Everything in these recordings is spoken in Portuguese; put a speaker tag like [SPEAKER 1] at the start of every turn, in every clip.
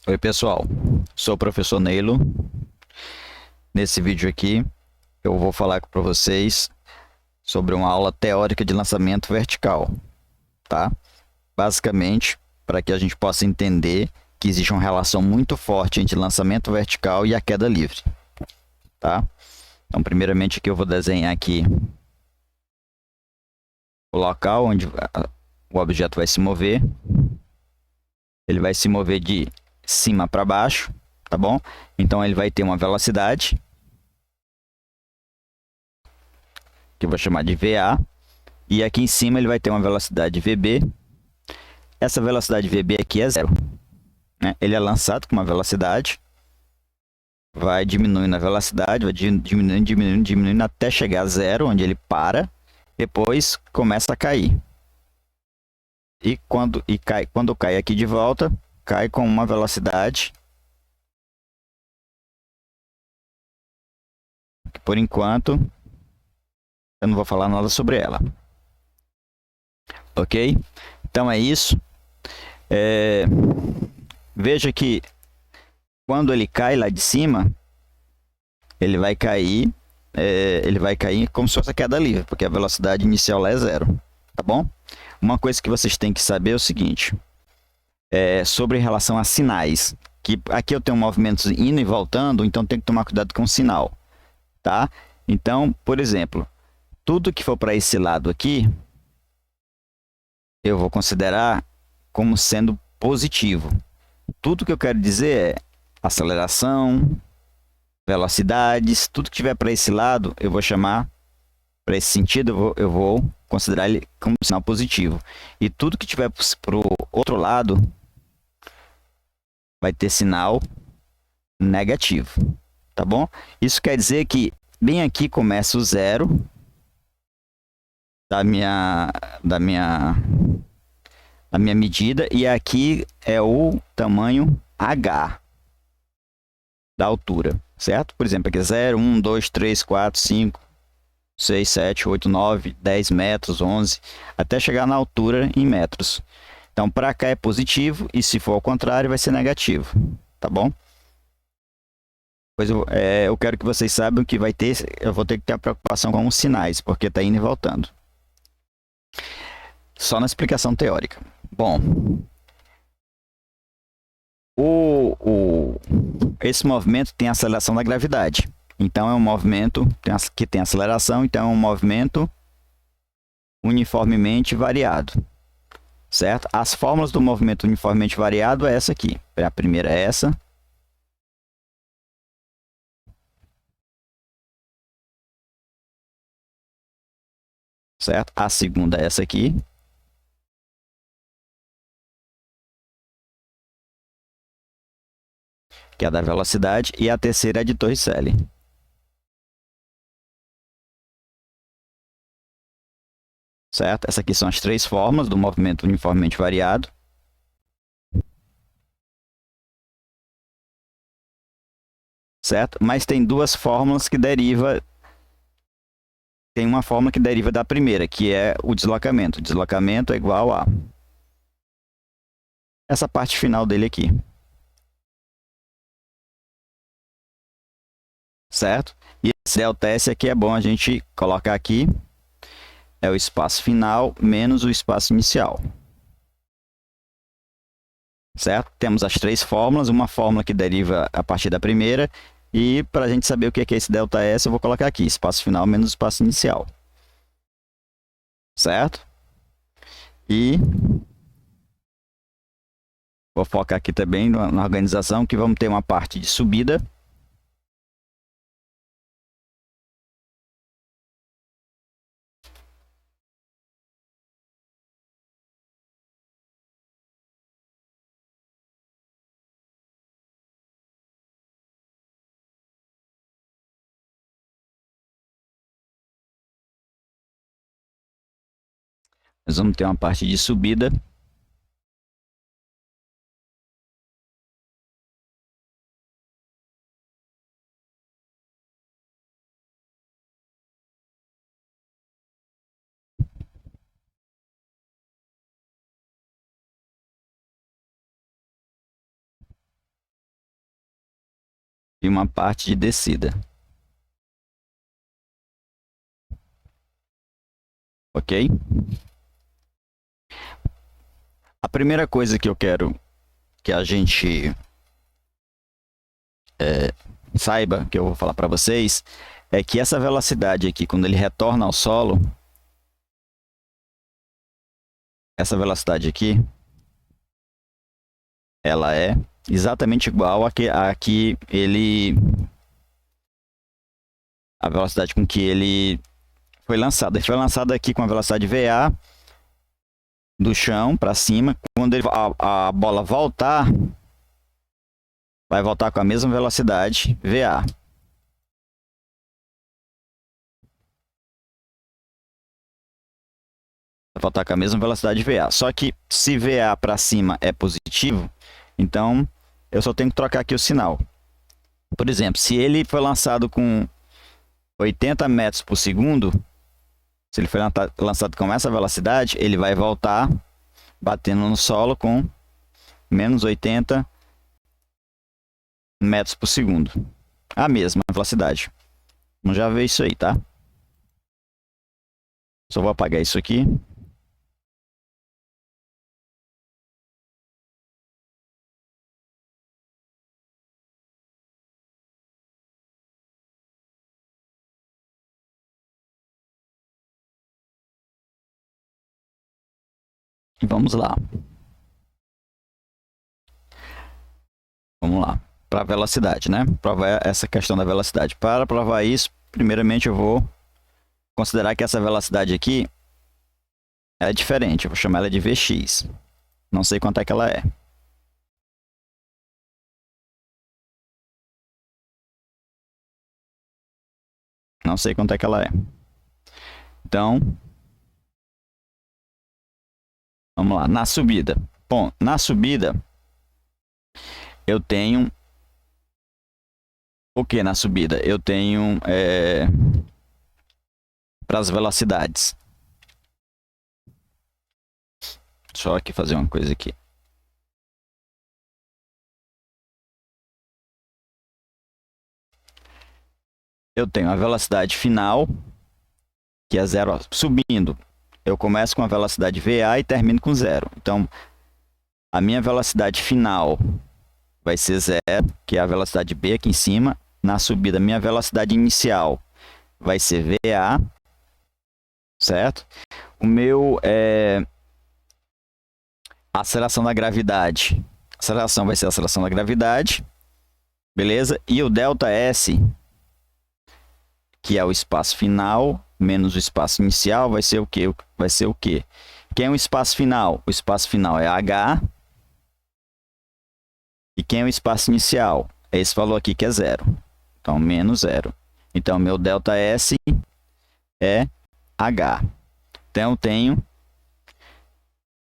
[SPEAKER 1] Oi, pessoal. Sou o professor Neilo. Nesse vídeo aqui, eu vou falar para vocês sobre uma aula teórica de lançamento vertical, tá? Basicamente, para que a gente possa entender que existe uma relação muito forte entre lançamento vertical e a queda livre, tá? Então, primeiramente aqui eu vou desenhar aqui o local onde o objeto vai se mover. Ele vai se mover de cima para baixo, tá bom? Então ele vai ter uma velocidade, que eu vou chamar de VA, e aqui em cima ele vai ter uma velocidade VB. Essa velocidade VB aqui é zero, né? Ele é lançado com uma velocidade, vai diminuindo a velocidade, vai diminuindo, diminuindo, diminuindo até chegar a zero, onde ele para, depois começa a cair. E quando cai aqui de volta, cai com uma velocidade que por enquanto eu não vou falar nada sobre ela. Ok? Então é isso. Veja que quando ele cai lá de cima, ele vai cair como se fosse a queda livre, porque a velocidade inicial lá é zero, tá bom? Uma coisa que vocês têm que saber é o seguinte, sobre relação a sinais, que aqui eu tenho movimentos indo e voltando, então tem que tomar cuidado com o sinal, tá? Então, por exemplo, tudo que for para esse lado aqui, eu vou considerar como sendo positivo. Tudo que eu quero dizer é aceleração, velocidades, tudo que tiver para esse lado, eu vou chamar, para esse sentido, eu vou considerar ele como sinal positivo. E tudo que tiver para o outro lado, vai ter sinal negativo, tá bom? Isso quer dizer que bem aqui começa o zero da minha medida, e aqui é o tamanho H da altura, certo? Por exemplo, aqui é 0, 1, 2, 3, 4, 5, 6, 7, 8, 9, 10 metros, 11, até chegar na altura em metros. Então, para cá é positivo, e se for ao contrário, vai ser negativo, tá bom? Pois eu quero que vocês saibam que eu vou ter que ter a preocupação com os sinais, porque está indo e voltando. Só na explicação teórica. Bom, esse movimento tem a aceleração da gravidade. Então, é um movimento que tem aceleração, então é um movimento uniformemente variado, certo? As fórmulas do movimento uniformemente variado é essa aqui. A primeira é essa. Certo? A segunda é essa aqui. Que é a da velocidade. E a terceira é de Torricelli. Certo? Essas aqui são as três fórmulas do movimento uniformemente variado. Certo? Mas tem duas fórmulas que derivam. Tem uma fórmula que deriva da primeira, que é o deslocamento. O deslocamento é igual a essa parte final dele aqui. Certo? E esse ΔS aqui é bom a gente colocar aqui. É o espaço final menos o espaço inicial. Certo? Temos as três fórmulas, uma fórmula que deriva a partir da primeira, e para a gente saber o que é esse ΔS, eu vou colocar aqui, espaço final menos espaço inicial. Certo? E vou focar aqui também na organização, que vamos ter uma parte de subida. Nós vamos ter uma parte de subida. e uma parte de descida. Ok? A primeira coisa que eu quero que a gente saiba, que eu vou falar para vocês, é que essa velocidade aqui, quando ele retorna ao solo, essa velocidade aqui, ela é exatamente igual a a velocidade com que ele foi lançado. Ele foi lançado aqui com a velocidade VA do chão para cima. Quando a bola voltar, vai voltar com a mesma velocidade VA. Vai voltar com a mesma velocidade VA. Só que se VA para cima é positivo, então eu só tenho que trocar aqui o sinal. Por exemplo, se ele foi lançado com 80 metros por segundo, se ele foi lançado com essa velocidade, ele vai voltar batendo no solo com menos 80 metros por segundo. A mesma velocidade. Vamos já ver isso aí, tá? Só vou apagar isso aqui. E vamos lá. Vamos lá. Para a velocidade, né? Provar essa questão da velocidade. Para provar isso, primeiramente eu vou considerar que essa velocidade aqui é diferente. Eu vou chamar ela de Vx. Não sei quanto é que ela é. Não sei quanto é que ela é. Então, vamos lá. Na subida. Bom, na subida, eu tenho... O que na subida? Eu tenho... para as velocidades. Só aqui fazer uma coisa aqui. Eu tenho a velocidade final, que é 0. Subindo, eu começo com a velocidade VA e termino com 0. Então, a minha velocidade final vai ser 0, que é a velocidade B aqui em cima. Na subida, a minha velocidade inicial vai ser VA, certo? O meu aceleração da gravidade. A aceleração vai ser a aceleração da gravidade, beleza? E o ΔS, que é o espaço final menos o espaço inicial, vai ser o quê? Vai ser o quê? Quem é o espaço final? O espaço final é H. E quem é o espaço inicial? É esse valor aqui que é 0. Então, menos 0. Então, meu ΔS é H. Então, eu tenho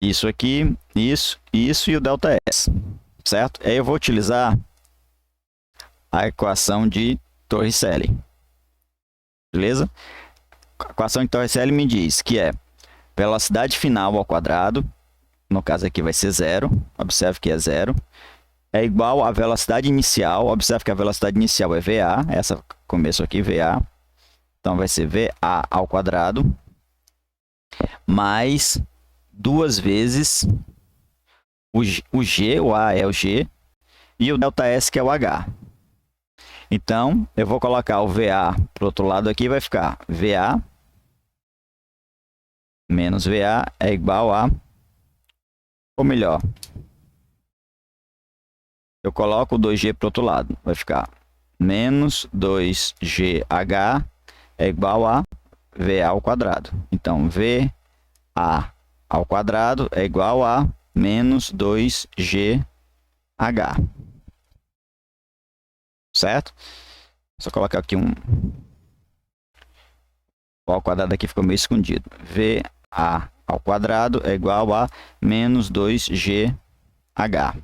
[SPEAKER 1] isso aqui, isso e o ΔS. Certo? Aí eu vou utilizar a equação de Torricelli. Beleza? A equação de Torricelli me diz que é velocidade final ao quadrado, no caso aqui vai ser 0, observe que é 0, é igual à velocidade inicial, observe que a velocidade inicial é VA, essa começo aqui, VA, então vai ser VA ao quadrado, mais 2 vezes o G, o A é o G, e o ΔS que é o H. Então, eu vou colocar o VA para o outro lado aqui, vai ficar VA menos VA é igual a... Ou melhor, eu coloco o 2G para o outro lado, vai ficar menos 2GH é igual a VA ao quadrado. Então, VA ao quadrado é igual a menos 2GH. Certo? Só colocar aqui um... O ao quadrado aqui ficou meio escondido. VA ao quadrado é igual a menos 2GH.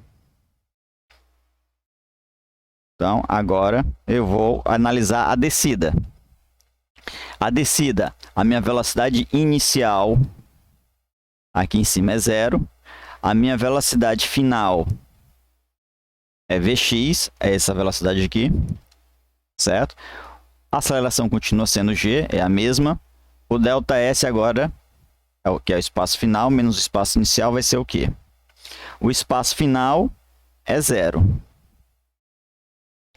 [SPEAKER 1] Então, agora eu vou analisar a descida. A descida, a minha velocidade inicial aqui em cima é 0. A minha velocidade final é Vx, é essa velocidade aqui, certo? A aceleração continua sendo g, é a mesma. O ΔS agora, que é o espaço final, menos o espaço inicial, vai ser o quê? O espaço final é 0.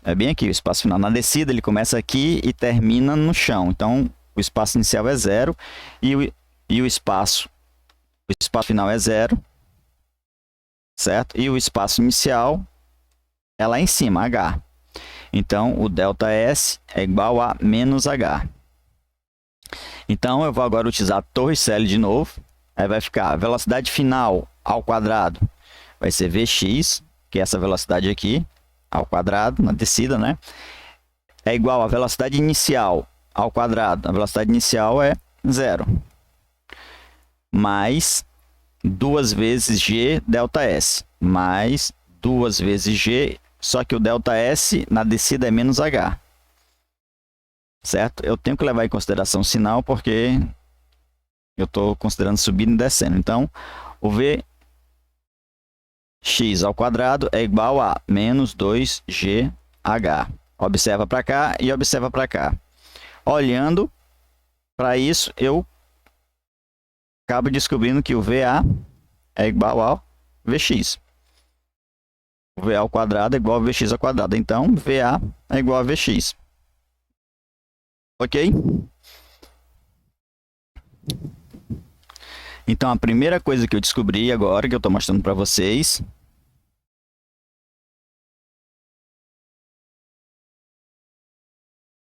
[SPEAKER 1] É bem aqui, o espaço final. Na descida, ele começa aqui e termina no chão. Então, o espaço inicial é 0 e o espaço final é 0, certo? E o espaço inicial é lá em cima, h. Então, o ΔS é igual a menos h. Então, eu vou agora utilizar Torricelli de novo. Aí vai ficar a velocidade final ao quadrado vai ser Vx, que é essa velocidade aqui, ao quadrado, na descida, né? É igual a velocidade inicial ao quadrado. A velocidade inicial é 0. Mais 2 vezes g ΔS. Mais 2 vezes g, só que o ΔS na descida é menos h. Certo? Eu tenho que levar em consideração o sinal, porque eu estou considerando subindo e descendo. Então, o Vx ao quadrado é igual a menos 2gh. Observa para cá e observa para cá. Olhando para isso, eu acabo descobrindo que o VA é igual ao Vx. O VA ao quadrado é igual a Vx ao quadrado. Então, VA é igual a Vx. Ok? Então, a primeira coisa que eu descobri agora, que eu estou mostrando para vocês,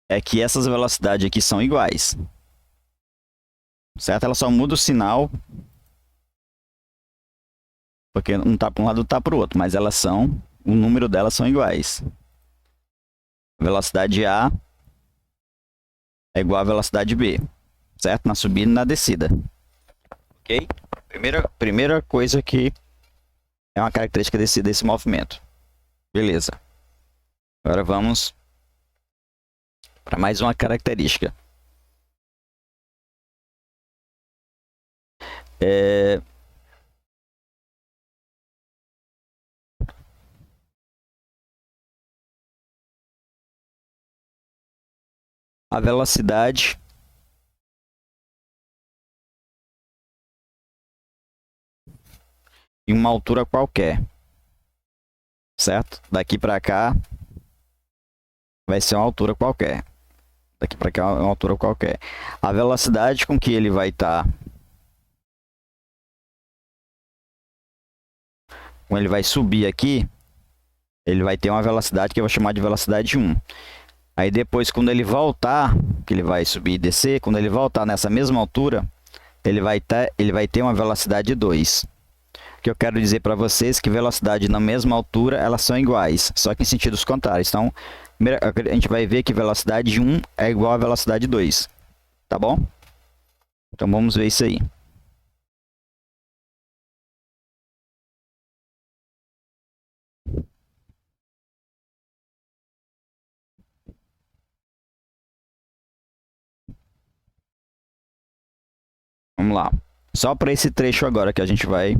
[SPEAKER 1] é que essas velocidades aqui são iguais. Certo? Ela só muda o sinal, porque um está para um lado e está para o outro, mas elas são, o número delas são iguais. Velocidade A é igual a velocidade B, certo? Na subida e na descida. Ok? Primeira coisa que é uma característica desse movimento. Beleza. Agora vamos para mais uma característica. A velocidade em uma altura qualquer, certo? Daqui para cá vai ser uma altura qualquer. Daqui para cá é uma altura qualquer. A velocidade com que ele vai estar, quando ele vai subir aqui, ele vai ter uma velocidade que eu vou chamar de velocidade 1. Aí depois, quando ele voltar, que ele vai subir e descer, quando ele voltar nessa mesma altura, ele vai ter uma velocidade 2. O que eu quero dizer para vocês é que velocidade na mesma altura, elas são iguais, só que em sentidos contrários. Então, a gente vai ver que velocidade 1 é igual a velocidade 2. Tá bom? Então, vamos ver isso aí. Vamos lá. Só para esse trecho agora que a gente vai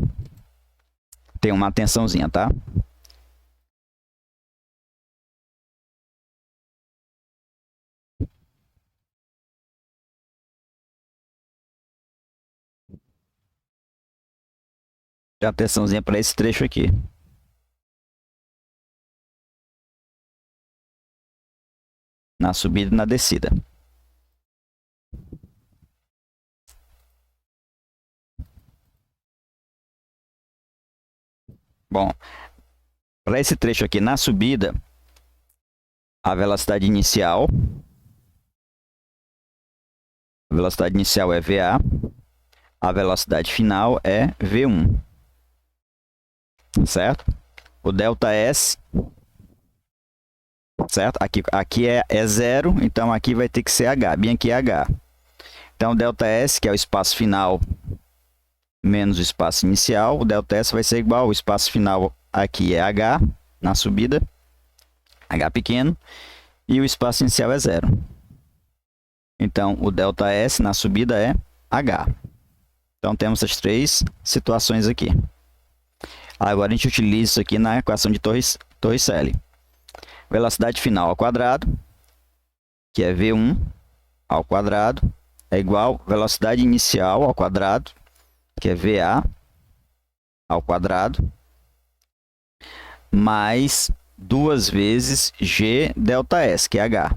[SPEAKER 1] ter uma atençãozinha, tá? Atençãozinha para esse trecho aqui. Na subida e na descida. Bom, para esse trecho aqui na subida, a velocidade inicial é VA, a velocidade final é V1, certo? O ΔS, certo? Aqui é 0, então aqui vai ter que ser H, bem aqui é H. Então, o ΔS, que é o espaço final menos o espaço inicial, o ΔS vai ser igual ao espaço final aqui é H, na subida, H pequeno, e o espaço inicial é 0. Então, o ΔS na subida é H. Então, temos essas três situações aqui. Agora, a gente utiliza isso aqui na equação de Torricelli. Velocidade final ao quadrado, que é V1 ao quadrado, é igual a velocidade inicial ao quadrado, que é VA ao quadrado, mais 2 vezes G delta S, que é H.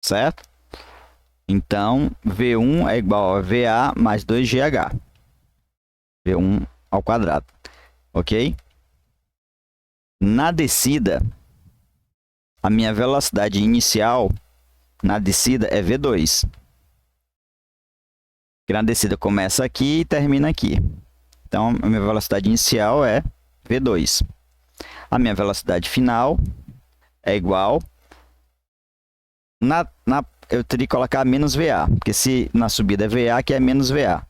[SPEAKER 1] Certo? Então, V1 é igual a VA mais 2GH. V1 ao quadrado. Ok? Na descida, a minha velocidade inicial na descida é V2. Que na descida começa aqui e termina aqui. Então, a minha velocidade inicial é V2. A minha velocidade final é igual... eu teria que colocar menos VA, porque se na subida é VA, aqui é menos VA.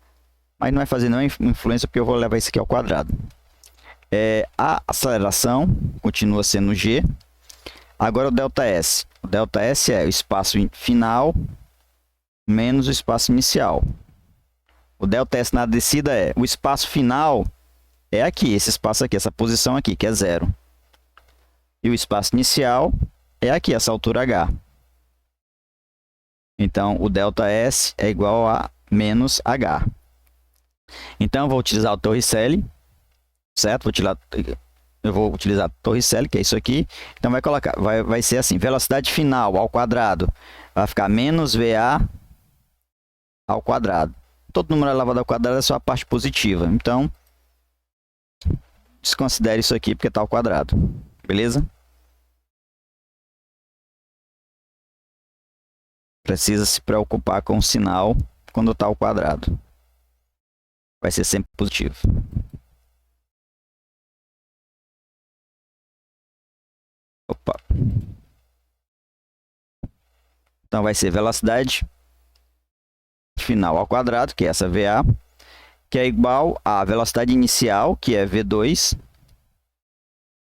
[SPEAKER 1] Mas não vai fazer nenhuma influência, porque eu vou levar isso aqui ao quadrado. A aceleração continua sendo G. Agora o ΔS. O ΔS é o espaço final menos o espaço inicial. O ΔS na descida é o espaço final é aqui, esse espaço aqui, essa posição aqui, que é 0. E o espaço inicial é aqui, essa altura H. Então, o ΔS é igual a menos H. Então, eu vou utilizar o Torricelli, certo? Eu vou utilizar Torricelli, que é isso aqui. Então, vai ser assim, velocidade final ao quadrado vai ficar menos VA ao quadrado. Todo número elevado ao quadrado é só a parte positiva. Então, desconsidere isso aqui porque está ao quadrado. Beleza? Precisa se preocupar com o sinal quando está ao quadrado. Vai ser sempre positivo. Opa. Então, vai ser velocidade final ao quadrado, que é essa VA, que é igual à velocidade inicial, que é V2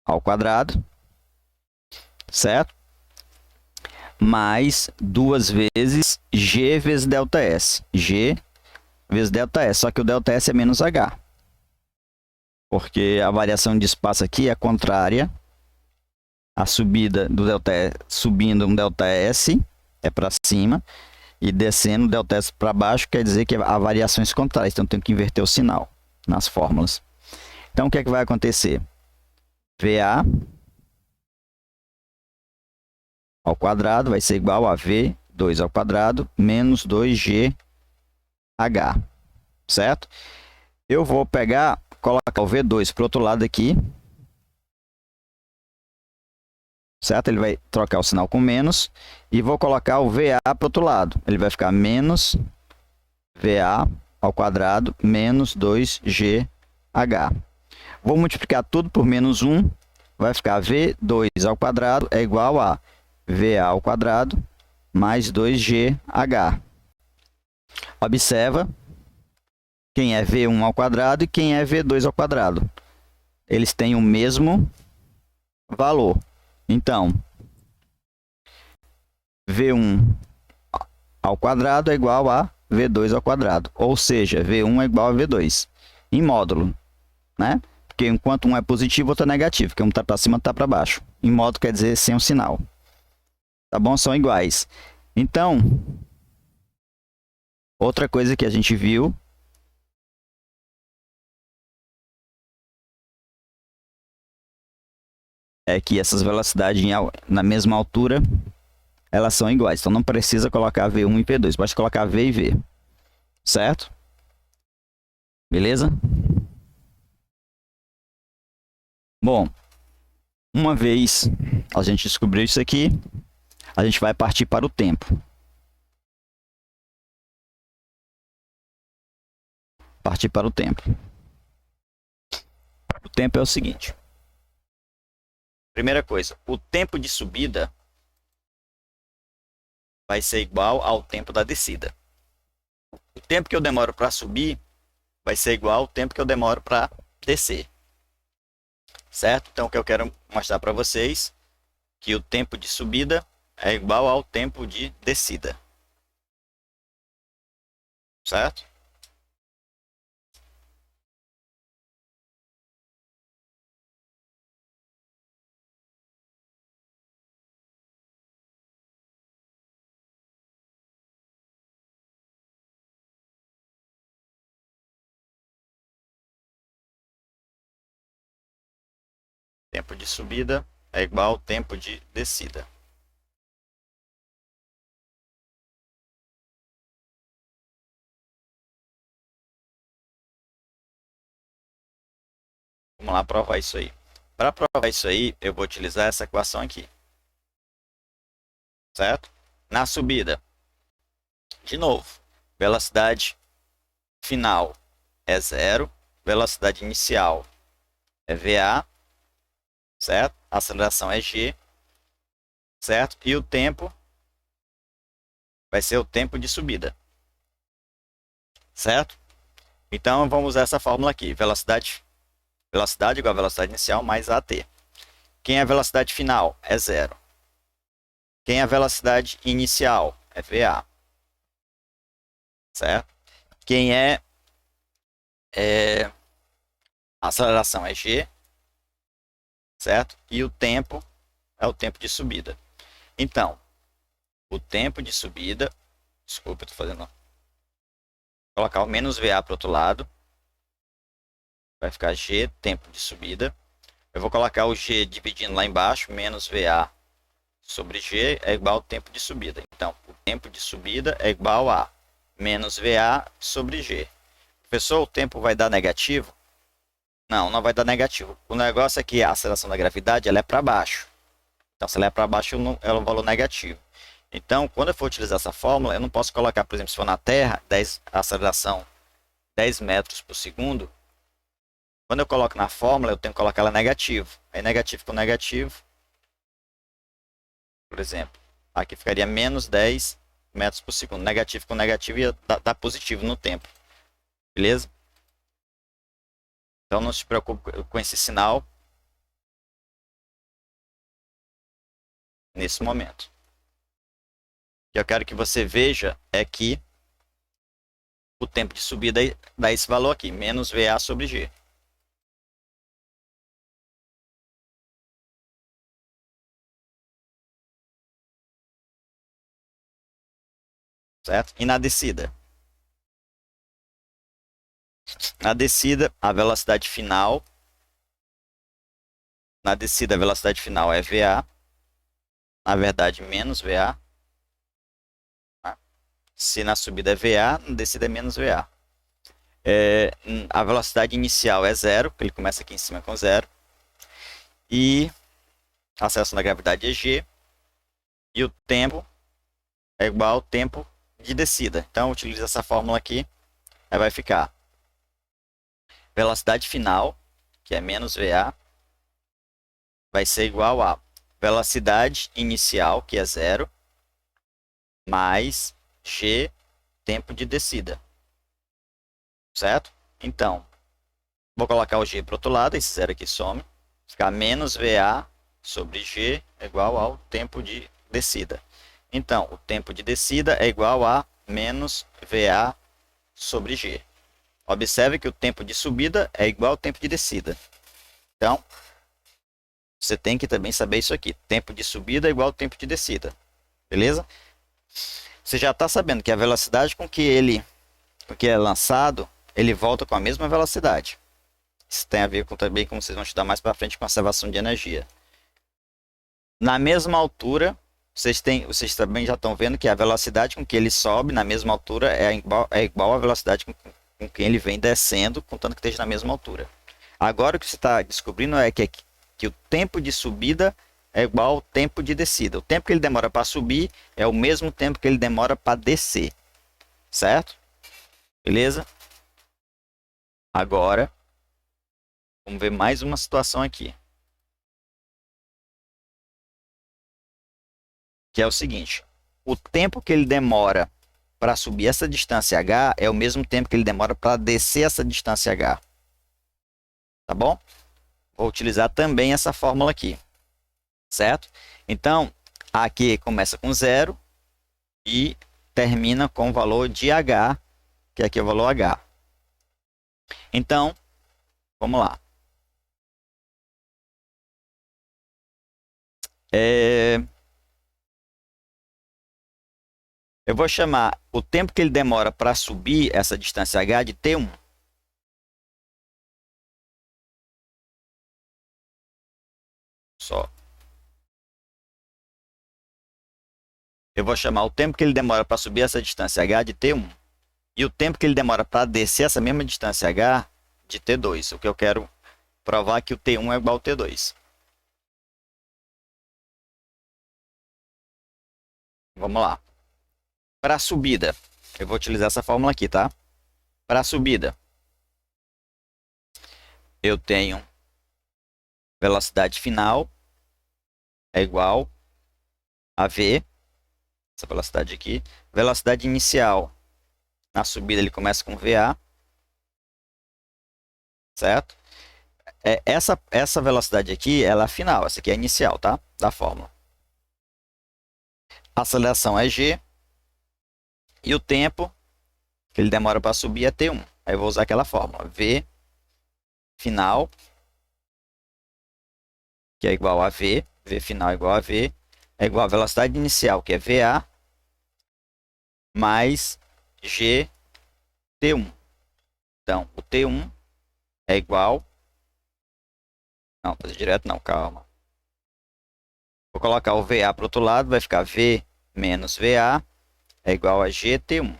[SPEAKER 1] ao quadrado, certo? Mais 2 vezes G vezes ΔS. G vezes ΔS, só que o ΔS é menos H. Porque a variação de espaço aqui é contrária à subida do ΔS, subindo um ΔS é para cima, e descendo ΔS para baixo, quer dizer que há variações contrárias, então tem que inverter o sinal nas fórmulas. Então, o que é que vai acontecer? VA ao quadrado vai ser igual a V2 ao quadrado menos 2GH, certo? Eu vou colocar o V2 para o outro lado aqui, certo? Ele vai trocar o sinal com menos, e vou colocar o VA para o outro lado. Ele vai ficar menos VA ao quadrado menos 2GH. Vou multiplicar tudo por menos 1, vai ficar V2 ao quadrado é igual a VA ao quadrado mais 2GH. Observa quem é V1 ao quadrado e quem é V2 ao quadrado. Eles têm o mesmo valor. Então, V1 ao quadrado é igual a V2 ao quadrado. Ou seja, V1 é igual a V2 em módulo, né? Porque enquanto um é positivo, outro é negativo. Porque um está para cima, outro está para baixo. Em módulo quer dizer sem o sinal. Tá bom? São iguais. Então, outra coisa que a gente viu é que essas velocidades na mesma altura, elas são iguais. Então, não precisa colocar V1 e V2. Basta colocar V e V. Certo? Beleza? Bom, uma vez a gente descobriu isso aqui, a gente vai partir para o tempo. Partir para o tempo. O tempo é o seguinte. Primeira coisa, o tempo de subida vai ser igual ao tempo da descida. O tempo que eu demoro para subir vai ser igual ao tempo que eu demoro para descer. Certo? Então, o que eu quero mostrar para vocês é que o tempo de subida é igual ao tempo de descida. Certo? Tempo de subida é igual ao tempo de descida. Vamos lá provar isso aí. Para provar isso aí, eu vou utilizar essa equação aqui. Certo? Na subida, de novo, velocidade final é zero, velocidade inicial é VA, certo? A aceleração é G, certo? E o tempo vai ser o tempo de subida, certo? Então, vamos usar essa fórmula aqui. Velocidade igual a velocidade inicial mais AT. Quem é a velocidade final? É zero. Quem é a velocidade inicial? É VA. Certo? Quem é a aceleração é G. Certo? E o tempo é o tempo de subida. Então, o tempo de subida... Desculpa, eu estou fazendo... Vou colocar o menos VA para o outro lado. Vai ficar G, tempo de subida. Eu vou colocar o G dividindo lá embaixo, menos VA sobre G é igual ao tempo de subida. Então, o tempo de subida é igual a menos VA sobre G. Professor, o tempo vai dar negativo? Não, não vai dar negativo. O negócio é que a aceleração da gravidade ela é para baixo. Então, se ela é para baixo, ela é um valor negativo. Então, quando eu for utilizar essa fórmula, eu não posso colocar, por exemplo, se for na Terra, a aceleração 10 metros por segundo. Quando eu coloco na fórmula, eu tenho que colocar ela negativo. Aí negativo com negativo, por exemplo, aqui ficaria menos 10 metros por segundo. Negativo com negativo ia dar positivo no tempo. Beleza? Então não se preocupe com esse sinal nesse momento. O que eu quero que você veja é que o tempo de subida dá esse valor aqui, menos VA sobre G. Certo? E na descida? Na descida, a velocidade final. Na descida, a velocidade final é VA. Na verdade, menos VA. Se na subida é VA, na descida é menos VA. A velocidade inicial é zero, porque ele começa aqui em cima com zero. E a aceleração da gravidade é G. E o tempo é igual ao tempo de descida. Então, utiliza essa fórmula aqui. Aí vai ficar velocidade final, que é menos VA, vai ser igual a velocidade inicial, que é zero, mais G, tempo de descida. Certo? Então, vou colocar o G para o outro lado, esse zero aqui some. Ficar menos VA sobre G é igual ao tempo de descida. Então, o tempo de descida é igual a menos VA sobre G. Observe que o tempo de subida é igual ao tempo de descida. Então, você tem que também saber isso aqui. Tempo de subida é igual ao tempo de descida. Beleza? Você já está sabendo que a velocidade com que é lançado, ele volta com a mesma velocidade. Isso tem a ver com também, como vocês vão estudar mais para frente, conservação de energia. Na mesma altura, vocês também já estão vendo que a velocidade com que ele sobe na mesma altura é igual à velocidade com que ele vem descendo, contanto que esteja na mesma altura. Agora o que você está descobrindo é que o tempo de subida é igual ao tempo de descida. O tempo que ele demora para subir é o mesmo tempo que ele demora para descer. Certo? Beleza? Agora, vamos ver mais uma situação aqui. Que é o seguinte. O tempo que ele demora para subir essa distância h é o mesmo tempo que ele demora para descer essa distância h. Tá bom? Vou utilizar também essa fórmula aqui. Certo? Então, aqui começa com zero e termina com o valor de h, que aqui é o valor h. Então, vamos lá. Eu vou chamar o tempo que ele demora para subir essa distância h de T1. só. Eu vou chamar o tempo que ele demora para subir essa distância h de t1. E o tempo que ele demora para descer essa mesma distância h de t2. O que eu quero provar é que o t1 é igual ao t2. Vamos lá. Para a subida, eu vou utilizar essa fórmula aqui, tá? Para a subida, eu tenho velocidade final é igual a v, essa velocidade aqui. Velocidade inicial, na subida ele começa com VA, certo? Essa velocidade aqui, ela é a final, essa aqui é a inicial, tá? Da fórmula. A aceleração é g, e o tempo que ele demora para subir é t1. Aí eu vou usar aquela fórmula, v final, que é igual a v, v final é igual a v, é igual a velocidade inicial, que é VA, mais g t1. Então, o t1 é igual... Não, fazer direto não, calma. Vou colocar o VA para o outro lado, vai ficar V menos VA é igual a GT1.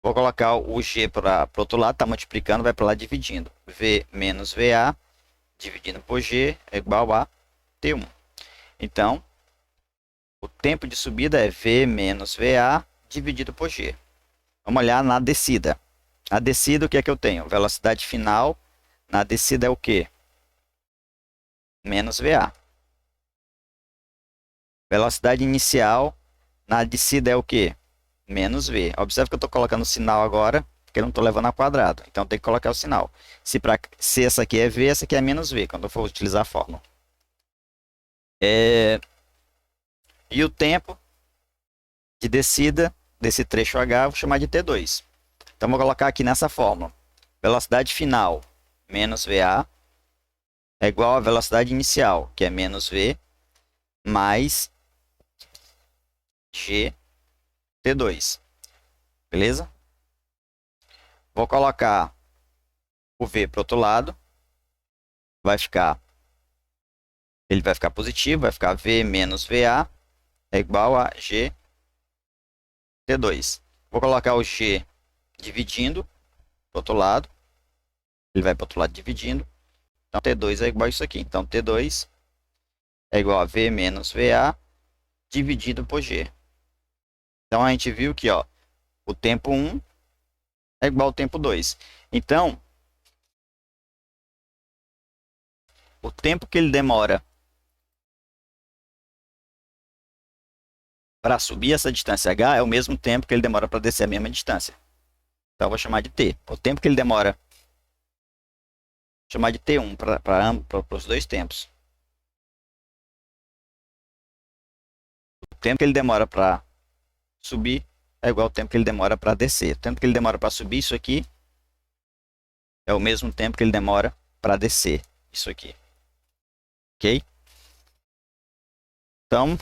[SPEAKER 1] Vou colocar o G para o outro lado, está multiplicando, vai para lá dividindo. V menos VA dividindo por G é igual a T1. Então, o tempo de subida é V menos VA dividido por G. Vamos olhar na descida. Na descida, o que é que eu tenho? Velocidade final na descida é o quê? Menos VA. Velocidade inicial na descida é o quê? Menos V. Observe que eu estou colocando o sinal agora, porque eu não estou levando ao quadrado. Então, tem que colocar o sinal. Se essa aqui é V, essa aqui é menos V, quando eu for utilizar a fórmula. E o tempo de descida desse trecho H, eu vou chamar de T2. Então, vou colocar aqui nessa fórmula. Velocidade final menos VA é igual a velocidade inicial, que é menos V, mais GT2. Beleza? Vou colocar o V para o outro lado. Ele vai ficar positivo, vai ficar V menos VA é igual a GT2. Vou colocar o G dividindo para o outro lado. Ele vai para o outro lado dividindo. Então, T2 é igual a isso aqui. Então, T2 é igual a V menos VA dividido por G. Então, a gente viu que ó, o tempo 1 é igual ao tempo 2. Então, o tempo que ele demora para subir essa distância H é o mesmo tempo que ele demora para descer a mesma distância. Então, eu vou chamar de T. O tempo que ele demora, vou chamar de T1 para os dois tempos. O tempo que ele demora para subir é igual ao tempo que ele demora para descer. O tempo que ele demora para subir isso aqui é o mesmo tempo que ele demora para descer isso aqui. Ok? Então,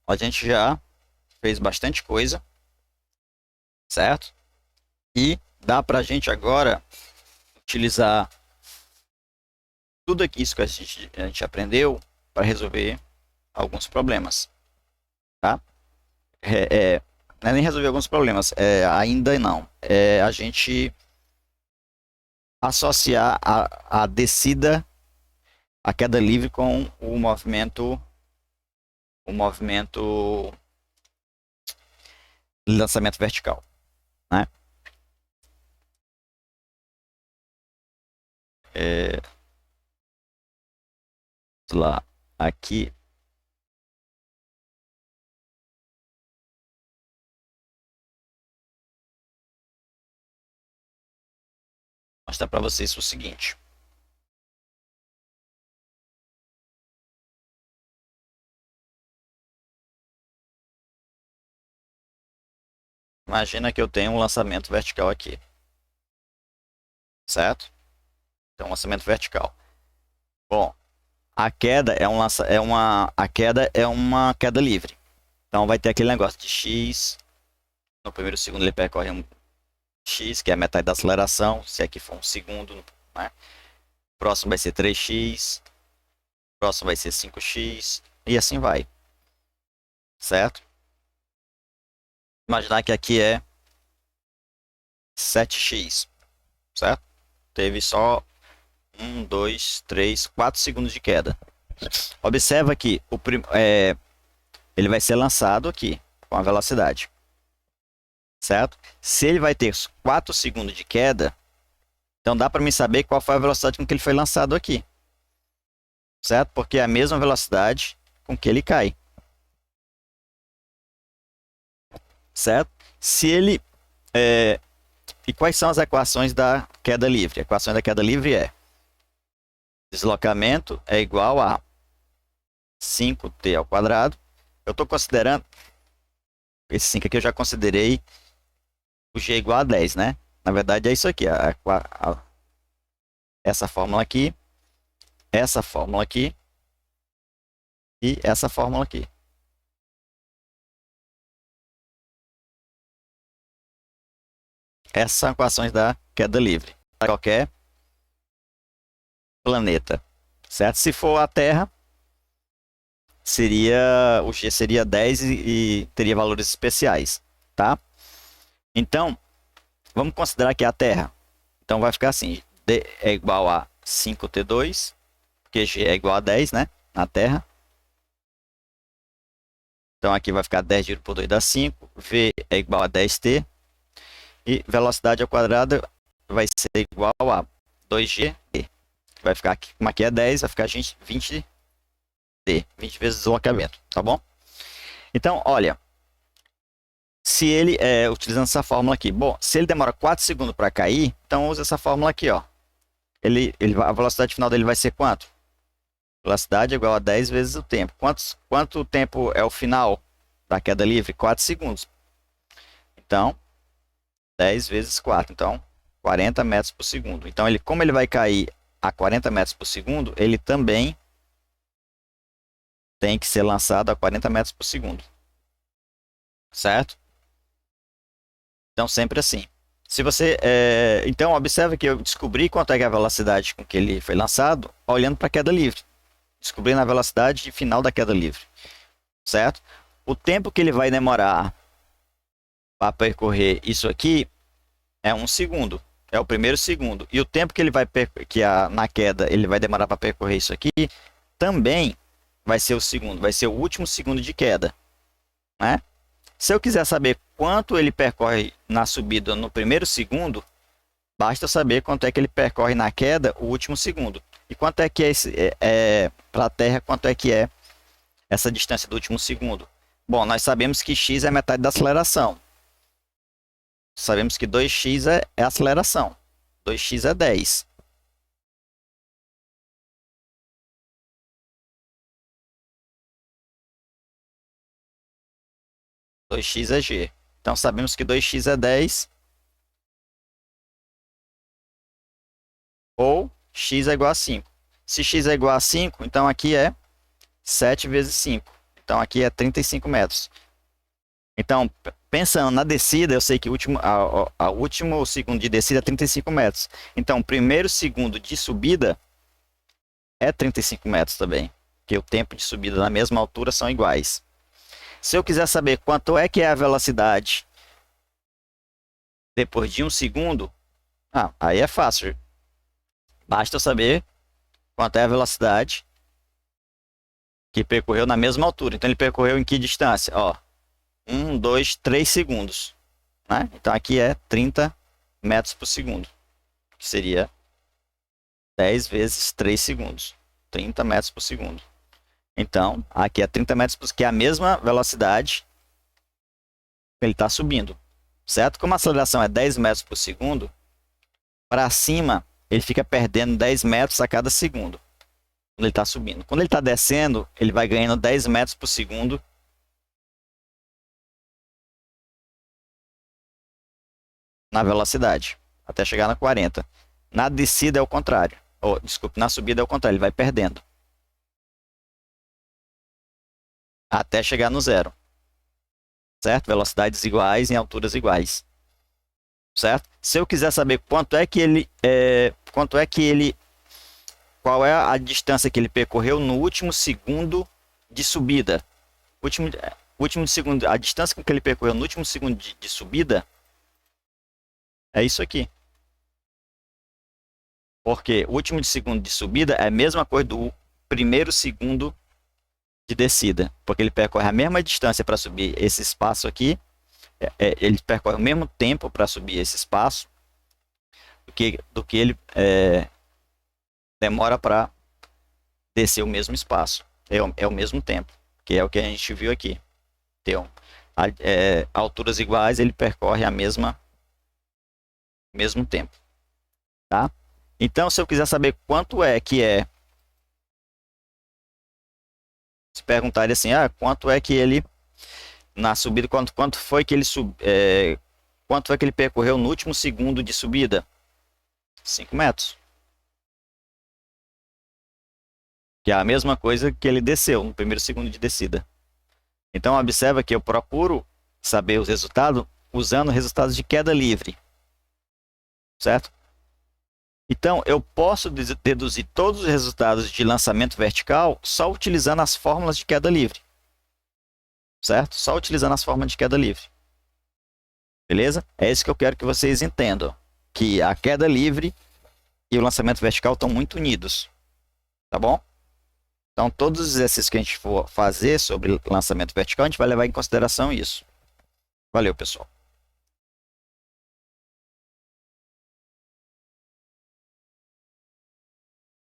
[SPEAKER 1] a gente já fez bastante coisa, certo? E dá para a gente agora utilizar tudo isso que a gente aprendeu para resolver alguns problemas, tá? Não é nem resolver alguns problemas, ainda não. É a gente associar a descida, a queda livre com o movimento lançamento vertical, né? Lá, aqui. Mostrar para vocês o seguinte. Imagina que eu tenho um lançamento vertical aqui, certo? Então, lançamento vertical. Bom, a queda é uma queda livre. Então, vai ter aquele negócio de x. No primeiro segundo ele percorre um x, que é a metade da aceleração. Se aqui for um segundo, né? O próximo vai ser 3x. próximo vai ser 5x, e assim vai, certo? Imaginar que aqui é 7x, certo? Teve só 1, 2, 3, 4 segundos de queda. Observa que ele vai ser lançado aqui, com a velocidade, certo? Se ele vai ter 4 segundos de queda, então dá para mim saber qual foi a velocidade com que ele foi lançado aqui, certo? Porque é a mesma velocidade com que ele cai, certo? Se ele e quais são as equações da queda livre? A equação da queda livre é deslocamento é igual a 5t ao quadrado. Eu estou considerando, esse 5 aqui eu já considerei o g igual a 10, né? Na verdade é isso aqui, essa fórmula aqui, essa fórmula aqui e essa fórmula aqui. Essas são equações da queda livre para qualquer planeta, certo? Se for a Terra, o G seria 10 e teria valores especiais, tá? Então, vamos considerar que é a Terra. Então vai ficar assim, D é igual a 5t2, porque G é igual a 10, né? Na Terra. Então aqui vai ficar 10 dividido por 2 dá 5, V é igual a 10t, e velocidade ao quadrado vai ser igual a 2g, vai ficar aqui, como aqui é 10, vai ficar 20d, 20 vezes deslocamento, tá bom? Então, olha, se ele, utilizando essa fórmula aqui, bom, se ele demora 4 segundos para cair, então usa essa fórmula aqui, ó. A velocidade final dele vai ser quanto? Velocidade é igual a 10 vezes o tempo. Quanto tempo é o final da queda livre? 4 segundos. Então, 10 vezes 4. Então, 40 metros por segundo. Então, como ele vai cair a 40 metros por segundo, ele também tem que ser lançado a 40 metros por segundo. Certo? Então, sempre assim. Se você, então, observe que eu descobri quanto é a velocidade com que ele foi lançado, olhando para a queda livre. Descobrindo a velocidade final da queda livre. Certo? O tempo que ele vai demorar para percorrer isso aqui é 1 segundo. É o primeiro segundo. E o tempo que ele vai na queda ele vai demorar para percorrer isso aqui também vai ser o segundo. Vai ser o último segundo de queda, né? Se eu quiser saber quanto ele percorre na subida no primeiro segundo, basta saber quanto é que ele percorre na queda o último segundo. E quanto é que para a Terra, quanto é que é essa distância do último segundo? Bom, nós sabemos que x é metade da aceleração. Sabemos que 2x é aceleração. 2x é 10. Dois x é g. Então sabemos que 2x é 10. Ou x é igual a 5. Se x é igual a 5, então aqui é 7 vezes 5. Então aqui é 35 metros. Então, pensando na descida, eu sei que o último segundo de descida é 35 metros. Então, o primeiro segundo de subida é 35 metros também. Porque o tempo de subida na mesma altura são iguais. Se eu quiser saber quanto é que é a velocidade depois de 1 segundo, aí é fácil. Basta eu saber quanto é a velocidade que percorreu na mesma altura. Então, ele percorreu em que distância? Ó, 1, 2, 3 segundos. Né? Então, aqui é 30 metros por segundo. Que seria 10 vezes 3 segundos. 30 metros por segundo. Então, aqui é 30 metros por segundo, que é a mesma velocidade que ele está subindo. Certo? Como a aceleração é 10 metros por segundo, para cima ele fica perdendo 10 metros a cada segundo. Quando ele está subindo. Quando ele está descendo, ele vai ganhando 10 metros por segundo na velocidade, até chegar na 40. Na descida é o contrário. Desculpe, na subida é o contrário, ele vai perdendo. Até chegar no zero. Certo? Velocidades iguais em alturas iguais. Certo? Se eu quiser saber quanto é que ele qual é a distância que ele percorreu no último segundo de subida. Último segundo, a distância que ele percorreu no último segundo de subida é isso aqui. Porque o último segundo de subida é a mesma coisa do primeiro segundo de descida. Porque ele percorre a mesma distância para subir esse espaço aqui. Ele percorre o mesmo tempo para subir esse espaço do que ele demora para descer o mesmo espaço. É o mesmo tempo, que é o que a gente viu aqui. Então, alturas iguais, ele percorre a mesmo tempo. Tá? Então, se eu quiser saber quanto é que é, se perguntarem assim, quanto é que ele na subida, quanto foi que ele quanto foi que ele percorreu no último segundo de subida? 5 metros. Que é a mesma coisa que ele desceu no primeiro segundo de descida. Então, observa que eu procuro saber os resultados usando resultados de queda livre. Certo? Então, eu posso deduzir todos os resultados de lançamento vertical só utilizando as fórmulas de queda livre. Certo? Só utilizando as fórmulas de queda livre. Beleza? É isso que eu quero que vocês entendam. Que a queda livre e o lançamento vertical estão muito unidos. Tá bom? Então, todos os exercícios que a gente for fazer sobre lançamento vertical, a gente vai levar em consideração isso. Valeu, pessoal.